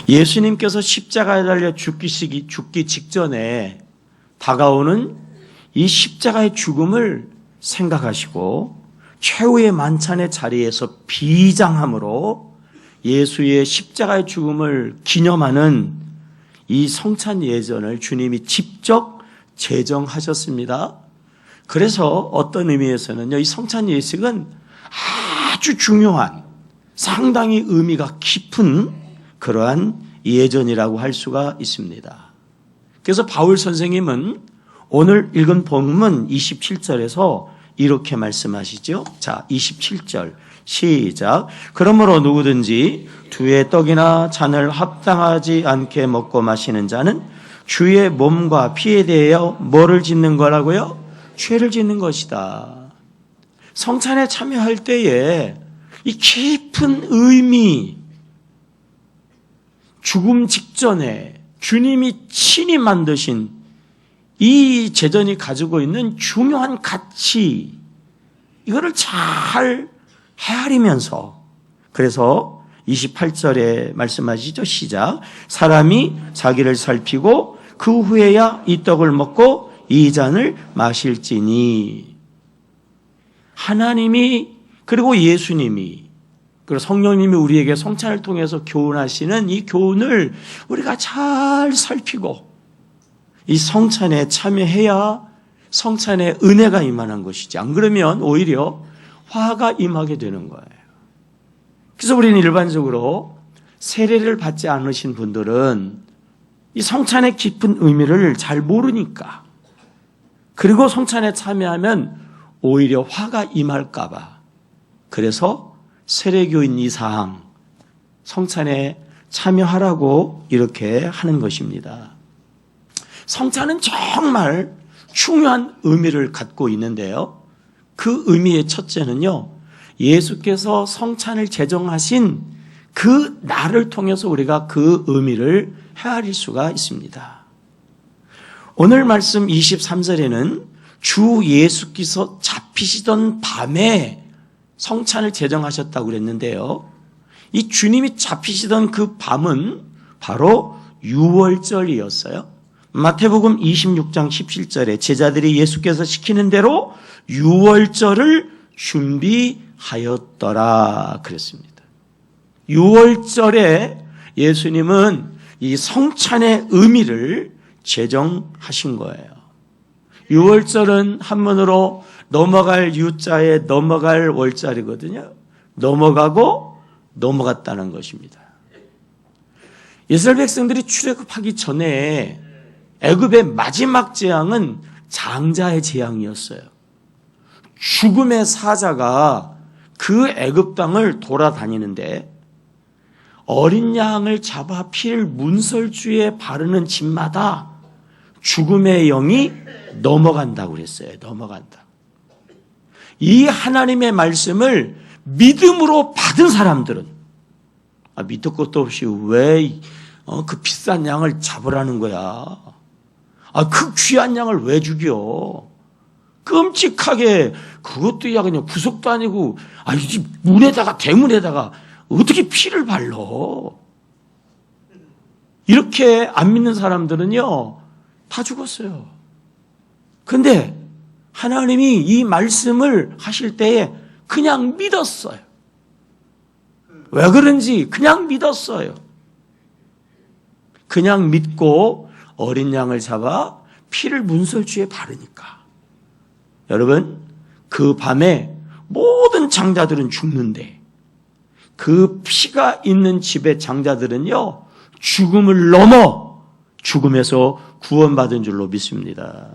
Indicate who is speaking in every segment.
Speaker 1: 예수님께서 십자가에 달려 죽기 직전에 다가오는 이 십자가의 죽음을 생각하시고 최후의 만찬의 자리에서 비장함으로 예수의 십자가의 죽음을 기념하는 이 성찬 예전을 주님이 직접 제정하셨습니다. 그래서 어떤 의미에서는요, 이 성찬 예식은 아주 중요한, 상당히 의미가 깊은 그러한 예전이라고 할 수가 있습니다. 그래서 바울 선생님은 오늘 읽은 본문 27절에서 이렇게 말씀하시죠. 자, 27절 시작. 그러므로 누구든지 주의 떡이나 잔을 합당하지 않게 먹고 마시는 자는 주의 몸과 피에 대하여 뭐를 짓는 거라고요? 죄를 짓는 것이다. 성찬에 참여할 때에 이 깊은 의미, 죽음 직전에 주님이 친히 만드신 이 제전이 가지고 있는 중요한 가치, 이거를 잘 헤아리면서, 그래서 28절에 말씀하시죠. 시작. 사람이 자기를 살피고 그 후에야 이 떡을 먹고 이 잔을 마실지니. 하나님이, 그리고 예수님이, 그리고 성령님이 우리에게 성찬을 통해서 교훈하시는 이 교훈을 우리가 잘 살피고 이 성찬에 참여해야 성찬에 은혜가 임하는 것이지, 안 그러면 오히려 화가 임하게 되는 거예요. 그래서 우리는 일반적으로 세례를 받지 않으신 분들은 이 성찬의 깊은 의미를 잘 모르니까, 그리고 성찬에 참여하면 오히려 화가 임할까 봐, 그래서 세례교인 이상 성찬에 참여하라고 이렇게 하는 것입니다. 성찬은 정말 중요한 의미를 갖고 있는데요, 그 의미의 첫째는요, 예수께서 성찬을 제정하신 그 날을 통해서 우리가 그 의미를 헤아릴 수가 있습니다. 오늘 말씀 23절에는 주 예수께서 잡히시던 밤에 성찬을 제정하셨다고 그랬는데요, 이 주님이 잡히시던 그 밤은 바로 유월절이었어요. 마태복음 26장 17절에 제자들이 예수께서 시키는 대로 유월절을 준비하였더라 그랬습니다. 유월절에 예수님은 이 성찬의 의미를 제정하신 거예요. 유월절은 한문으로 넘어갈 유자에 넘어갈 월자리거든요. 넘어가고 넘어갔다는 것입니다. 이스라엘 백성들이 출애굽하기 전에 애굽의 마지막 재앙은 장자의 재앙이었어요. 죽음의 사자가 그 애굽 땅을 돌아다니는데 어린 양을 잡아 피를 문설주에 바르는 집마다 죽음의 영이 넘어간다고 그랬어요. 넘어간다. 이 하나님의 말씀을 믿음으로 받은 사람들은 밑도 끝도 없이 왜 그 비싼 양을 잡으라는 거야? 그 귀한 양을 왜 죽여? 끔찍하게, 그것도 그냥 구석도 아니고, 이 문에다가, 대문에다가 어떻게 피를 발로? 이렇게 안 믿는 사람들은요, 다 죽었어요. 근데 하나님이 이 말씀을 하실 때에 그냥 믿었어요. 왜 그런지 그냥 믿었어요. 그냥 믿고 어린 양을 잡아 피를 문설주에 바르니까. 여러분, 그 밤에 모든 장자들은 죽는데 그 피가 있는 집의 장자들은요, 죽음을 넘어 죽음에서 구원받은 줄로 믿습니다.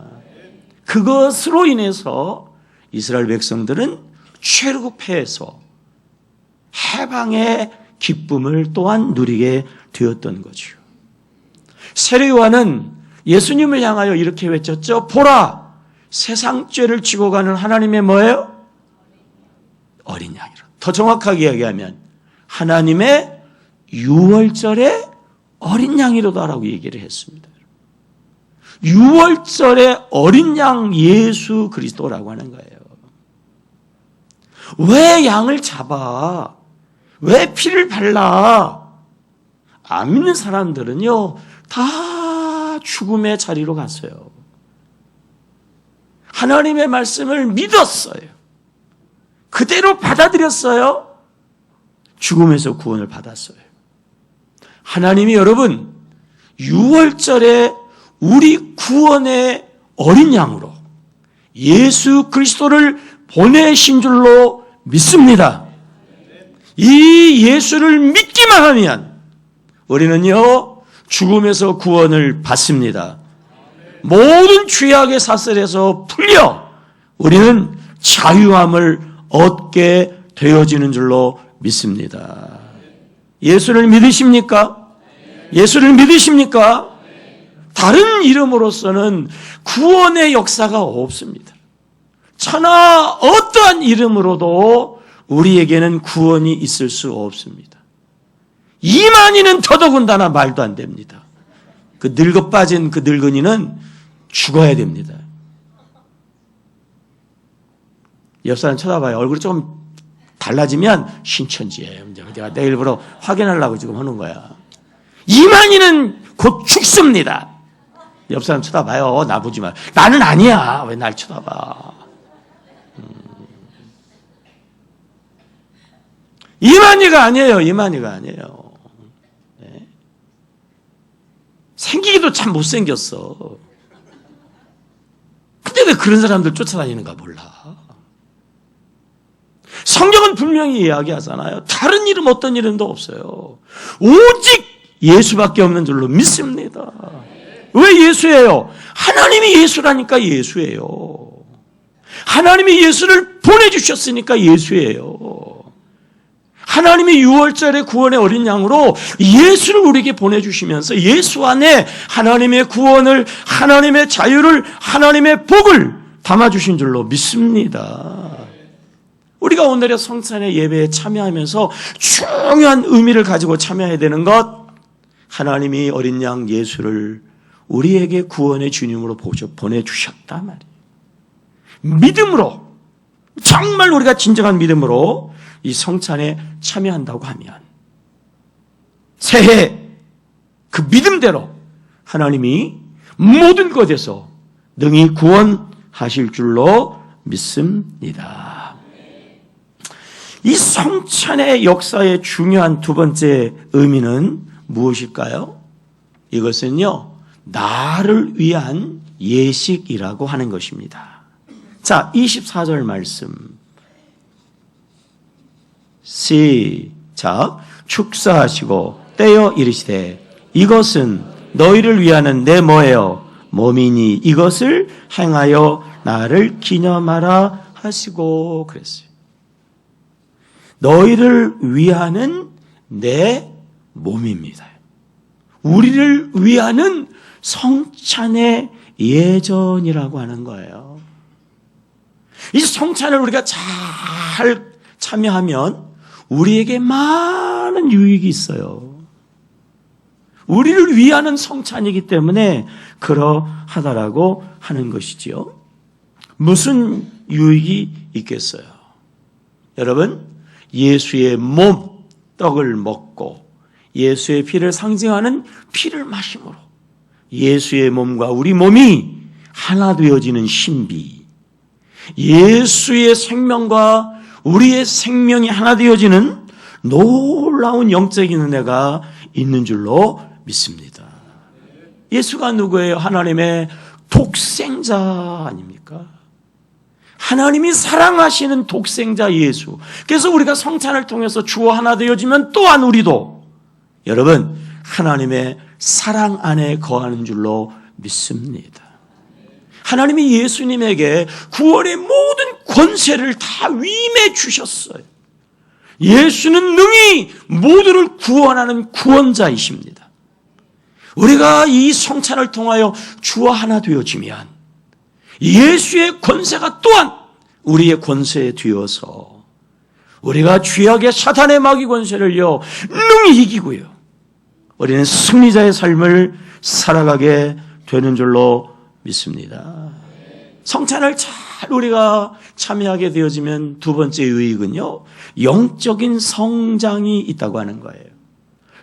Speaker 1: 그것으로 인해서 이스라엘 백성들은 출애굽해서 해방의 기쁨을 또한 누리게 되었던 거죠. 세례요한은 예수님을 향하여 이렇게 외쳤죠. 보라, 세상 죄를 지고 가는 하나님의 뭐예요? 어린 양이라. 더 정확하게 이야기하면 하나님의 유월절의 어린 양이로다라고 얘기를 했습니다. 유월절의 어린 양 예수 그리스도라고 하는 거예요. 왜 양을 잡아? 왜 피를 발라? 안 믿는 사람들은요, 다 죽음의 자리로 갔어요. 하나님의 말씀을 믿었어요. 그대로 받아들였어요. 죽음에서 구원을 받았어요. 하나님이 여러분, 6월절에 우리 구원의 어린 양으로 예수 그리스도를 보내신 줄로 믿습니다. 이 예수를 믿기만 하면 우리는요, 죽음에서 구원을 받습니다. 모든 죄악의 사슬에서 풀려 우리는 자유함을 얻게 되어지는 줄로 믿습니다. 예수를 믿으십니까? 예수를 믿으십니까? 다른 이름으로서는 구원의 역사가 없습니다. 천하 어떠한 이름으로도 우리에게는 구원이 있을 수 없습니다. 이만희는 더더군다나 말도 안 됩니다. 그 늙어 빠진 그 늙은이는 죽어야 됩니다. 옆 사람 쳐다봐요. 얼굴이 좀 달라지면 신천지예요. 내가 내 일부러 확인하려고 지금 하는 거야. 이만희는 곧 죽습니다. 옆 사람 쳐다봐요. 나보지 마. 나는 아니야. 왜 날 쳐다봐. 이만희가 아니에요. 이만희가 아니에요. 네. 생기기도 참 못생겼어. 근데 왜 그런 사람들 쫓아다니는가 몰라. 성경은 분명히 이야기하잖아요. 다른 이름 어떤 이름도 없어요. 오직 예수밖에 없는 줄로 믿습니다. 왜 예수예요? 하나님이 예수라니까 예수예요. 하나님이 예수를 보내주셨으니까 예수예요. 하나님이 6월절에 구원의 어린 양으로 예수를 우리에게 보내주시면서 예수 안에 하나님의 구원을, 하나님의 자유를, 하나님의 복을 담아주신 줄로 믿습니다. 우리가 오늘의 성찬의 예배에 참여하면서 중요한 의미를 가지고 참여해야 되는 것, 하나님이 어린 양 예수를 우리에게 구원의 주님으로 보내주셨단 말이에요. 믿음으로, 정말 우리가 진정한 믿음으로 이 성찬에 참여한다고 하면 새해 그 믿음대로 하나님이 모든 것에서 능히 구원하실 줄로 믿습니다. 이 성찬의 역사의 중요한 두 번째 의미는 무엇일까요? 이것은요, 나를 위한 예식이라고 하는 것입니다. 자, 24절 말씀 시작. 축사하시고 떼어 이르시되 이것은 너희를 위하는 내 뭐예요? 몸이니 이것을 행하여 나를 기념하라 하시고 그랬어요. 너희를 위하는 내 몸입니다. 우리를 위하는 성찬의 예전이라고 하는 거예요. 이 성찬을 우리가 잘 참여하면 우리에게 많은 유익이 있어요. 우리를 위하는 성찬이기 때문에 그러하다라고 하는 것이지요. 무슨 유익이 있겠어요? 여러분, 예수의 몸, 떡을 먹고 예수의 피를 상징하는 피를 마심으로 예수의 몸과 우리 몸이 하나 되어지는 신비, 예수의 생명과 우리의 생명이 하나 되어지는 놀라운 영적인 은혜가 있는 줄로 믿습니다. 예수가 누구예요? 하나님의 독생자 아닙니까? 하나님이 사랑하시는 독생자 예수. 그래서 우리가 성찬을 통해서 주와 하나 되어지면 또한 우리도 여러분 하나님의 사랑 안에 거하는 줄로 믿습니다. 하나님이 예수님에게 구원의 모든 권세를 다 위임해 주셨어요. 예수는 능히 모두를 구원하는 구원자이십니다. 우리가 이 성찬을 통하여 주와 하나 되어지면 예수의 권세가 또한 우리의 권세에 되어서 우리가 죄악의 사탄의 마귀 권세를요 능히 이기고요. 우리는 승리자의 삶을 살아가게 되는 줄로 믿습니다. 성찬을 잘 우리가 참여하게 되어지면 두 번째 유익은요, 영적인 성장이 있다고 하는 거예요.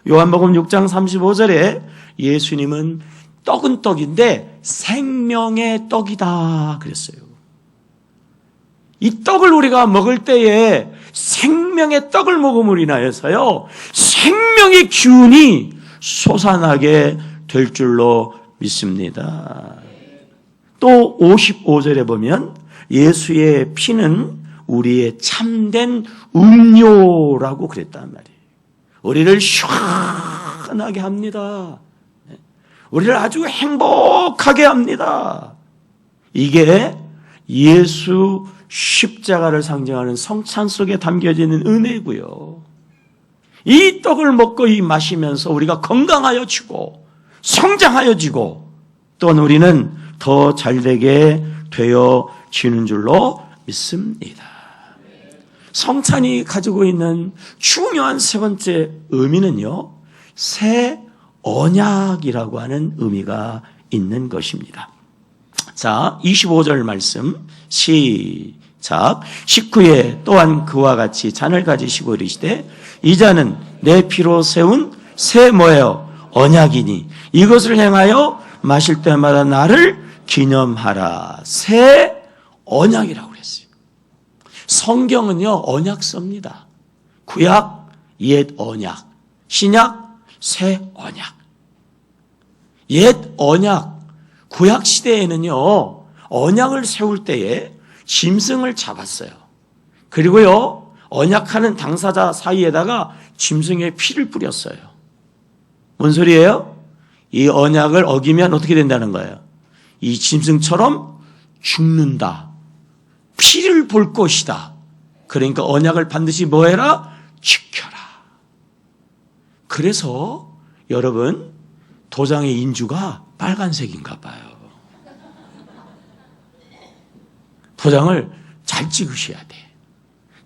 Speaker 1: 요한복음 6장 35절에 예수님은 떡은 떡인데 생명의 떡이다 그랬어요. 이 떡을 우리가 먹을 때에 생명의 떡을 먹음으로 인하여서요, 생명의 기운이 솟아나게 될 줄로 믿습니다. 또 55절에 보면 예수의 피는 우리의 참된 음료라고 그랬단 말이에요. 우리를 시원하게 합니다. 우리를 아주 행복하게 합니다. 이게 예수 십자가를 상징하는 성찬 속에 담겨져 있는 은혜고요. 이 떡을 먹고 마시면서 우리가 건강하여지고 성장하여지고 또한 우리는 더 잘되게 되어지는 줄로 믿습니다. 성찬이 가지고 있는 중요한 세 번째 의미는요, 새 언약이라고 하는 의미가 있는 것입니다. 자, 25절 말씀 시작. 식후에 또한 그와 같이 잔을 가지시고 이르시되 이 잔은 내 피로 세운 새 뭐예요? 언약이니 이것을 행하여 마실 때마다 나를 기념하라. 새 언약이라고 그랬어요. 성경은요, 언약 씁니다. 구약, 옛 언약, 신약, 새 언약. 옛 언약, 구약 시대에는요, 언약을 세울 때에 짐승을 잡았어요. 그리고요, 언약하는 당사자 사이에다가 짐승의 피를 뿌렸어요. 뭔 소리예요? 이 언약을 어기면 어떻게 된다는 거예요? 이 짐승처럼 죽는다. 피를 볼 것이다. 그러니까 언약을 반드시 뭐 해라? 지켜라. 그래서 여러분, 도장의 인주가 빨간색인가 봐요. 도장을 잘 찍으셔야 돼.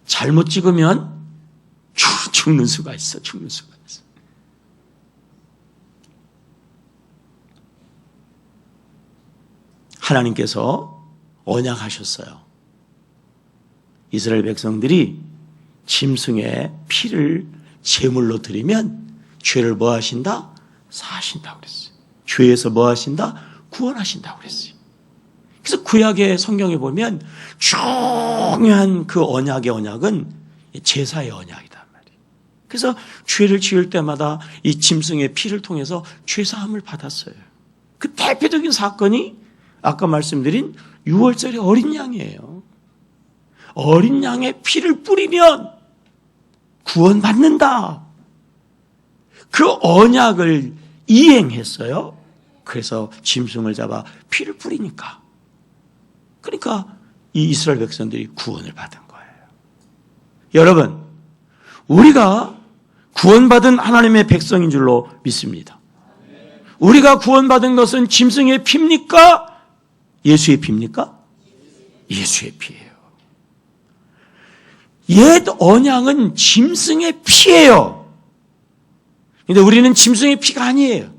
Speaker 1: 잘못 찍으면 죽는 수가 있어. 죽는 수가 있어. 하나님께서 언약하셨어요. 이스라엘 백성들이 짐승의 피를 제물로 드리면 죄를 뭐 하신다? 사하신다고 그랬어요. 죄에서 뭐 하신다? 구원하신다고 그랬어요. 그래서 구약의 성경에 보면 중요한 그 언약은 제사의 언약이단 말이에요. 그래서 죄를 지을 때마다 이 짐승의 피를 통해서 죄사함을 받았어요. 그 대표적인 사건이 아까 말씀드린 6월절의 어린 양이에요. 어린 양의 피를 뿌리면 구원받는다. 그 언약을 이행했어요. 그래서 짐승을 잡아 피를 뿌리니까. 그러니까 이 이스라엘 백성들이 구원을 받은 거예요. 여러분, 우리가 구원받은 하나님의 백성인 줄로 믿습니다. 우리가 구원받은 것은 짐승의 피입니까? 예수의 피입니까? 예수의 피예요. 옛 언약은 짐승의 피예요. 그런데 우리는 짐승의 피가 아니에요.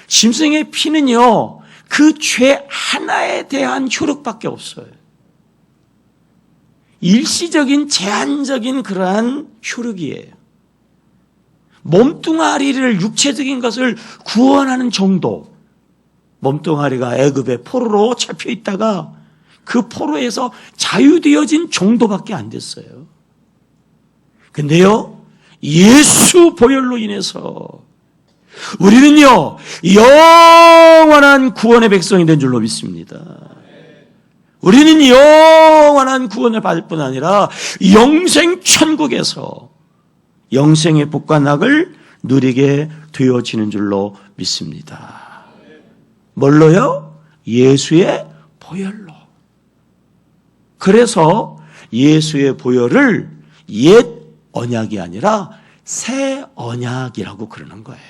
Speaker 1: 짐승의 피는요, 그 죄 하나에 대한 효력밖에 없어요. 일시적인 제한적인 그러한 효력이에요. 몸뚱아리를, 육체적인 것을 구원하는 정도. 몸뚱아리가 애굽의 포로로 잡혀 있다가 그 포로에서 자유되어진 정도밖에 안 됐어요. 근데요, 예수 보혈로 인해서 우리는요, 영원한 구원의 백성이 된 줄로 믿습니다. 우리는 영원한 구원을 받을 뿐 아니라 영생 천국에서 영생의 복과 낙을 누리게 되어지는 줄로 믿습니다. 뭘로요? 예수의 보혈로. 그래서 예수의 보혈을 옛 언약이 아니라 새 언약이라고 그러는 거예요.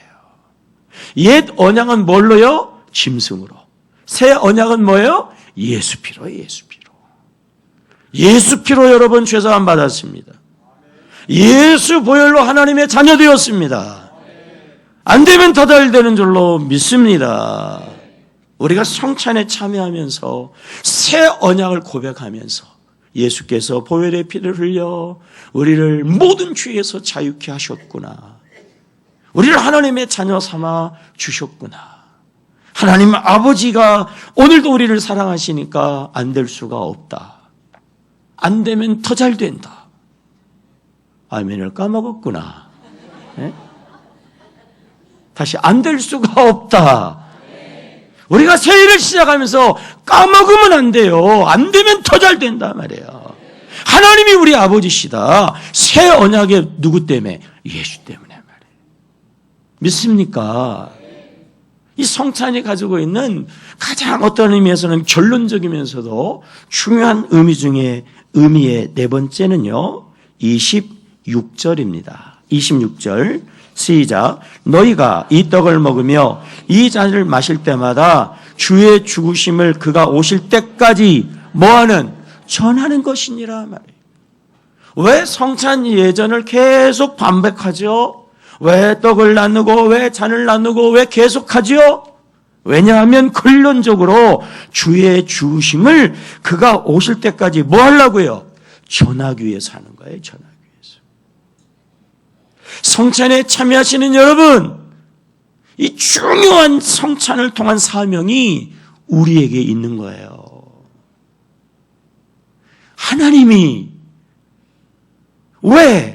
Speaker 1: 옛 언약은 뭘로요? 짐승으로. 새 언약은 뭐예요? 예수 피로, 예수 피로. 예수 피로 여러분 죄사함 받았습니다. 예수 보혈로 하나님의 자녀 되었습니다. 안 되면 더 잘 되는 줄로 믿습니다. 우리가 성찬에 참여하면서 새 언약을 고백하면서 예수께서 보혈의 피를 흘려 우리를 모든 죄에서 자유케 하셨구나. 우리를 하나님의 자녀 삼아 주셨구나. 하나님 아버지가 오늘도 우리를 사랑하시니까 안 될 수가 없다. 안 되면 더 잘 된다. 아멘을 까먹었구나. 네? 다시 안 될 수가 없다. 우리가 새해를 시작하면서 까먹으면 안 돼요. 안 되면 더 잘 된다 말이에요. 하나님이 우리 아버지시다. 새 언약의 누구 때문에? 예수 때문에 말이에요. 믿습니까? 이 성찬이 가지고 있는 가장 어떤 의미에서는 결론적이면서도 중요한 의미 중에 의미의 네 번째는요, 26절입니다. 26절 시작. 너희가 이 떡을 먹으며 이 잔을 마실 때마다 주의 죽으심을 그가 오실 때까지 뭐하는? 전하는 것이니라 말이에요. 왜 성찬 예전을 계속 반복하죠? 왜 떡을 나누고 왜 잔을 나누고 왜 계속하죠? 왜냐하면 근본적으로 주의 죽으심을 그가 오실 때까지 뭐 하려고요? 전하기 위해서 하는 거예요. 전하기 위해서. 성찬에 참여하시는 여러분, 이 중요한 성찬을 통한 사명이 우리에게 있는 거예요. 하나님이 왜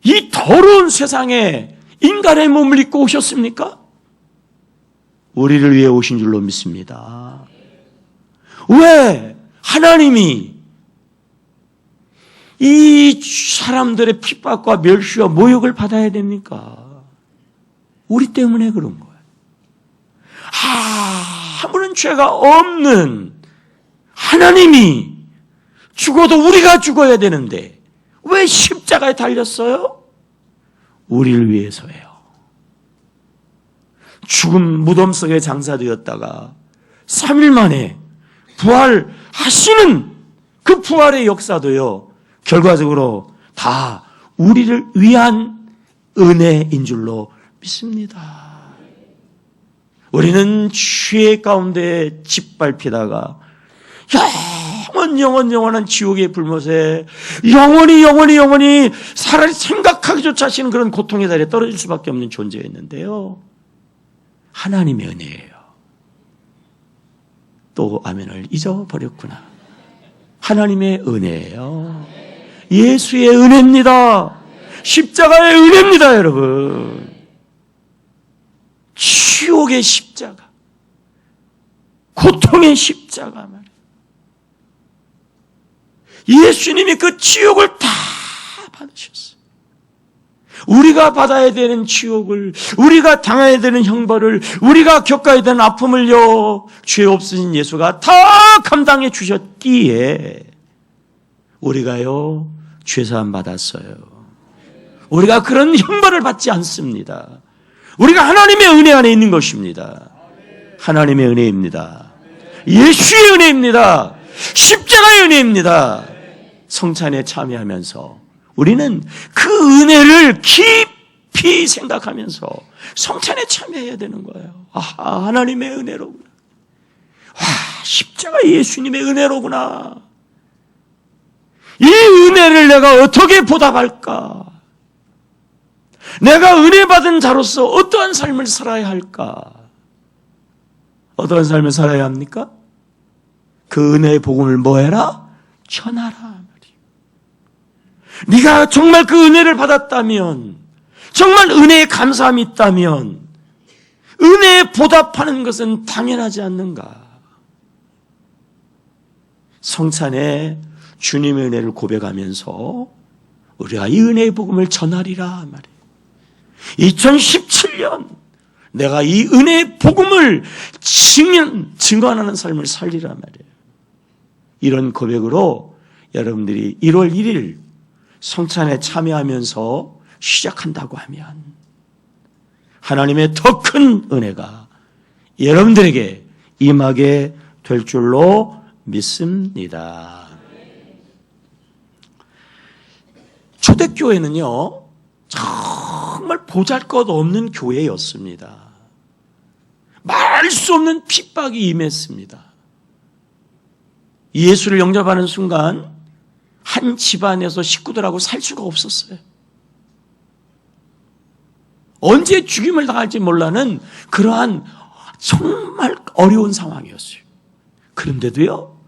Speaker 1: 이 더러운 세상에 인간의 몸을 입고 오셨습니까? 우리를 위해 오신 줄로 믿습니다. 왜 하나님이 이 사람들의 핍박과 멸시와 모욕을 받아야 됩니까? 우리 때문에 그런 거예요. 아무런 죄가 없는 하나님이 죽어도 우리가 죽어야 되는데 왜 십자가에 달렸어요? 우리를 위해서예요. 죽은 무덤 속에 장사되었다가 3일 만에 부활하시는 그 부활의 역사도요, 결과적으로 다 우리를 위한 은혜인 줄로 믿습니다. 우리는 죄 가운데 짓밟히다가 영원한 지옥의 불못에 영원히 살아를 생각하기조차 하시는 그런 고통의 자리에 떨어질 수밖에 없는 존재였는데요, 하나님의 은혜예요. 또 아멘을 잊어버렸구나. 하나님의 은혜예요. 예수의 은혜입니다. 십자가의 은혜입니다, 여러분. 지옥의 십자가, 고통의 십자가 말이에요. 예수님이 그 지옥을 다 받으셨어요. 우리가 받아야 되는 지옥을, 우리가 당해야 되는 형벌을, 우리가 겪어야 되는 아픔을요, 죄 없으신 예수가 다 감당해 주셨기에 우리가요, 죄사함 받았어요. 우리가 그런 형벌을 받지 않습니다. 우리가 하나님의 은혜 안에 있는 것입니다. 하나님의 은혜입니다. 예수의 은혜입니다. 십자가의 은혜입니다. 성찬에 참여하면서 우리는 그 은혜를 깊이 생각하면서 성찬에 참여해야 되는 거예요. 하나님의 은혜로구나. 십자가 예수님의 은혜로구나. 이 은혜를 내가 어떻게 보답할까? 내가 은혜 받은 자로서 어떠한 삶을 살아야 할까? 어떠한 삶을 살아야 합니까? 그 은혜의 복음을 뭐 해라? 전하라. 네가 정말 그 은혜를 받았다면, 정말 은혜에 감사함이 있다면 은혜에 보답하는 것은 당연하지 않는가? 성찬에 주님의 은혜를 고백하면서 우리가 이 은혜의 복음을 전하리라 말이에요. 2017년 내가 이 은혜의 복음을 증언하는 삶을 살리라 말이에요. 이런 고백으로 여러분들이 1월 1일 성찬에 참여하면서 시작한다고 하면 하나님의 더 큰 은혜가 여러분들에게 임하게 될 줄로 믿습니다. 초대교회는요, 정말 보잘것없는 교회였습니다. 말할 수 없는 핍박이 임했습니다. 예수를 영접하는 순간 한 집안에서 식구들하고 살 수가 없었어요. 언제 죽임을 당할지 몰라는 그러한 정말 어려운 상황이었어요. 그런데도요,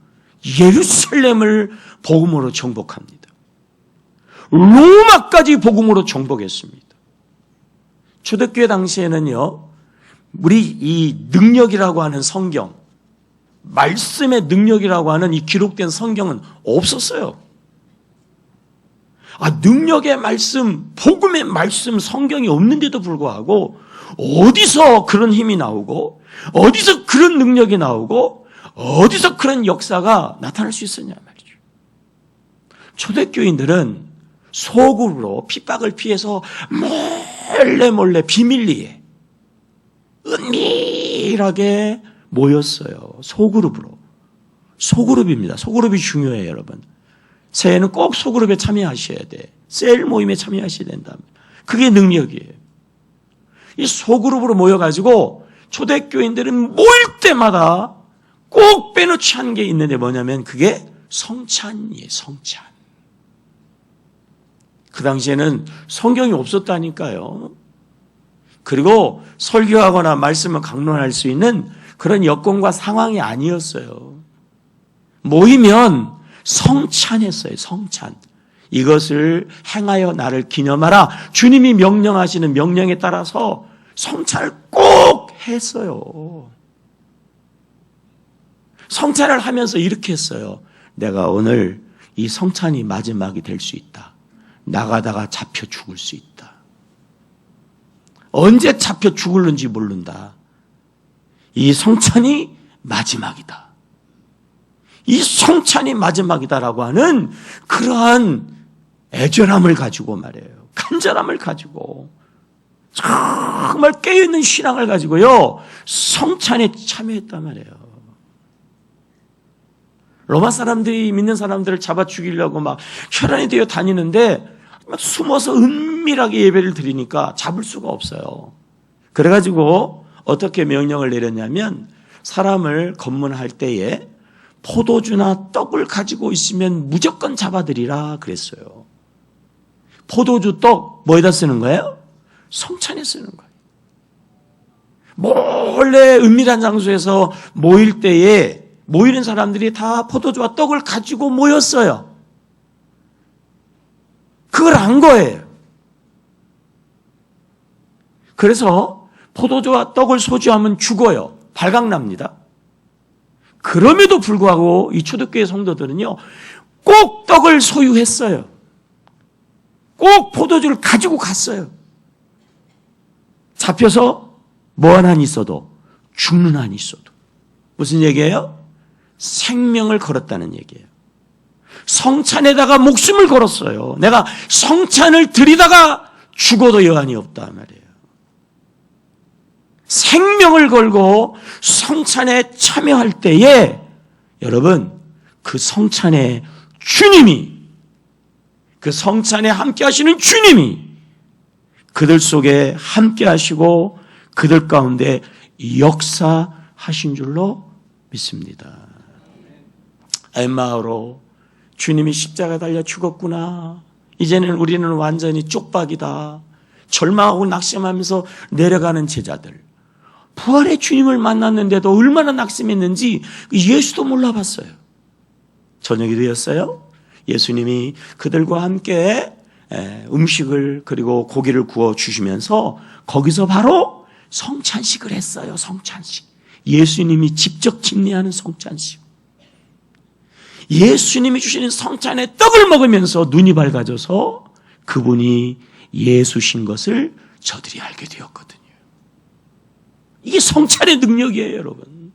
Speaker 1: 예루살렘을 복음으로 정복합니다. 로마까지 복음으로 정복했습니다. 초대교회 당시에는요, 우리 이 능력이라고 하는 성경, 말씀의 능력이라고 하는 이 기록된 성경은 없었어요. 능력의 말씀, 복음의 말씀, 성경이 없는데도 불구하고 어디서 그런 힘이 나오고 어디서 그런 능력이 나오고 어디서 그런 역사가 나타날 수 있었냐 말이죠. 초대교인들은 소굴로 핍박을 피해서 몰래 비밀리에 은밀하게 모였어요. 소그룹으로. 소그룹입니다. 소그룹이 중요해요, 여러분. 새해는 꼭 소그룹에 참여하셔야 돼. 셀 모임에 참여하셔야 된다. 그게 능력이에요. 이 소그룹으로 모여가지고 초대교인들은 모일 때마다 꼭 빼놓지 않은 게 있는데 뭐냐면 그게 성찬이에요. 성찬. 그 당시에는 성경이 없었다니까요. 그리고 설교하거나 말씀을 강론할 수 있는 그런 여건과 상황이 아니었어요. 모이면 성찬했어요. 성찬. 이것을 행하여 나를 기념하라. 주님이 명령하시는 명령에 따라서 성찬을 꼭 했어요. 성찬을 하면서 이렇게 했어요. 내가 오늘 이 성찬이 마지막이 될 수 있다. 나가다가 잡혀 죽을 수 있다. 언제 잡혀 죽을는지 모른다. 이 성찬이 마지막이다. 이 성찬이 마지막이다라고 하는 그러한 애절함을 가지고 말이에요. 간절함을 가지고 정말 깨어있는 신앙을 가지고요. 성찬에 참여했단 말이에요. 로마 사람들이 믿는 사람들을 잡아 죽이려고 막 혈안이 되어 다니는데 막 숨어서 은밀하게 예배를 드리니까 잡을 수가 없어요. 그래가지고 어떻게 명령을 내렸냐면 사람을 검문할 때에 포도주나 떡을 가지고 있으면 무조건 잡아들이라 그랬어요. 포도주, 떡 뭐에다 쓰는 거예요? 성찬에 쓰는 거예요. 몰래 은밀한 장소에서 모일 때에 모이는 사람들이 다 포도주와 떡을 가지고 모였어요. 그걸 안 거예요. 그래서 포도주와 떡을 소지하면 죽어요. 발각납니다. 그럼에도 불구하고 이 초대교회 성도들은요, 꼭 떡을 소유했어요. 꼭 포도주를 가지고 갔어요. 잡혀서 뭐 한이 있어도 죽는 한이 있어도. 무슨 얘기예요? 생명을 걸었다는 얘기예요. 성찬에다가 목숨을 걸었어요. 내가 성찬을 드리다가 죽어도 여한이 없다 말이에요. 생명을 걸고 성찬에 참여할 때에 여러분 그 성찬에 주님이 그 성찬에 함께 하시는 주님이 그들 속에 함께 하시고 그들 가운데 역사하신 줄로 믿습니다. 엠마오로 주님이 십자가 달려 죽었구나. 이제는 우리는 완전히 쪽박이다. 절망하고 낙심하면서 내려가는 제자들. 부활의 주님을 만났는데도 얼마나 낙심했는지 예수도 몰라봤어요. 저녁이 되었어요. 예수님이 그들과 함께 음식을 그리고 고기를 구워 주시면서 거기서 바로 성찬식을 했어요. 성찬식. 예수님이 직접 집례하는 성찬식. 예수님이 주시는 성찬의 떡을 먹으면서 눈이 밝아져서 그분이 예수신 것을 저들이 알게 되었거든요. 이게 성찬의 능력이에요, 여러분.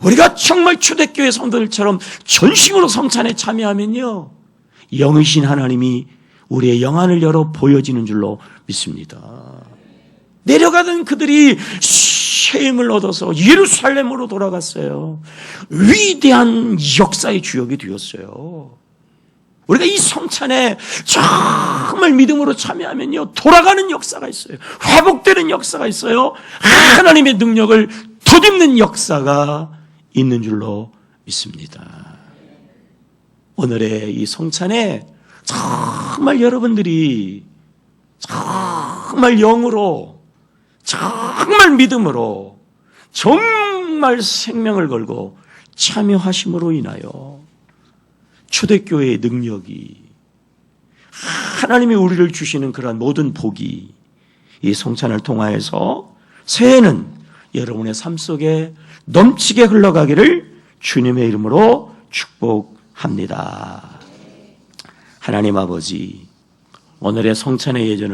Speaker 1: 우리가 정말 초대교회 성도들처럼 전심으로 성찬에 참여하면요, 영이신 하나님이 우리의 영안을 열어 보여지는 줄로 믿습니다. 내려가던 그들이 쉼을 얻어서 예루살렘으로 돌아갔어요. 위대한 역사의 주역이 되었어요. 우리가 이 성찬에 정말 믿음으로 참여하면요, 돌아가는 역사가 있어요. 회복되는 역사가 있어요. 하나님의 능력을 덧입는 역사가 있는 줄로 믿습니다. 오늘의 이 성찬에 정말 여러분들이 정말 영으로, 정말 믿음으로, 정말 생명을 걸고 참여하심으로 인하여 초대교회의 능력이, 하나님이 우리를 주시는 그러한 모든 복이 이 성찬을 통하여서 새해는 여러분의 삶 속에 넘치게 흘러가기를 주님의 이름으로 축복합니다. 하나님 아버지, 오늘의 성찬의 예전을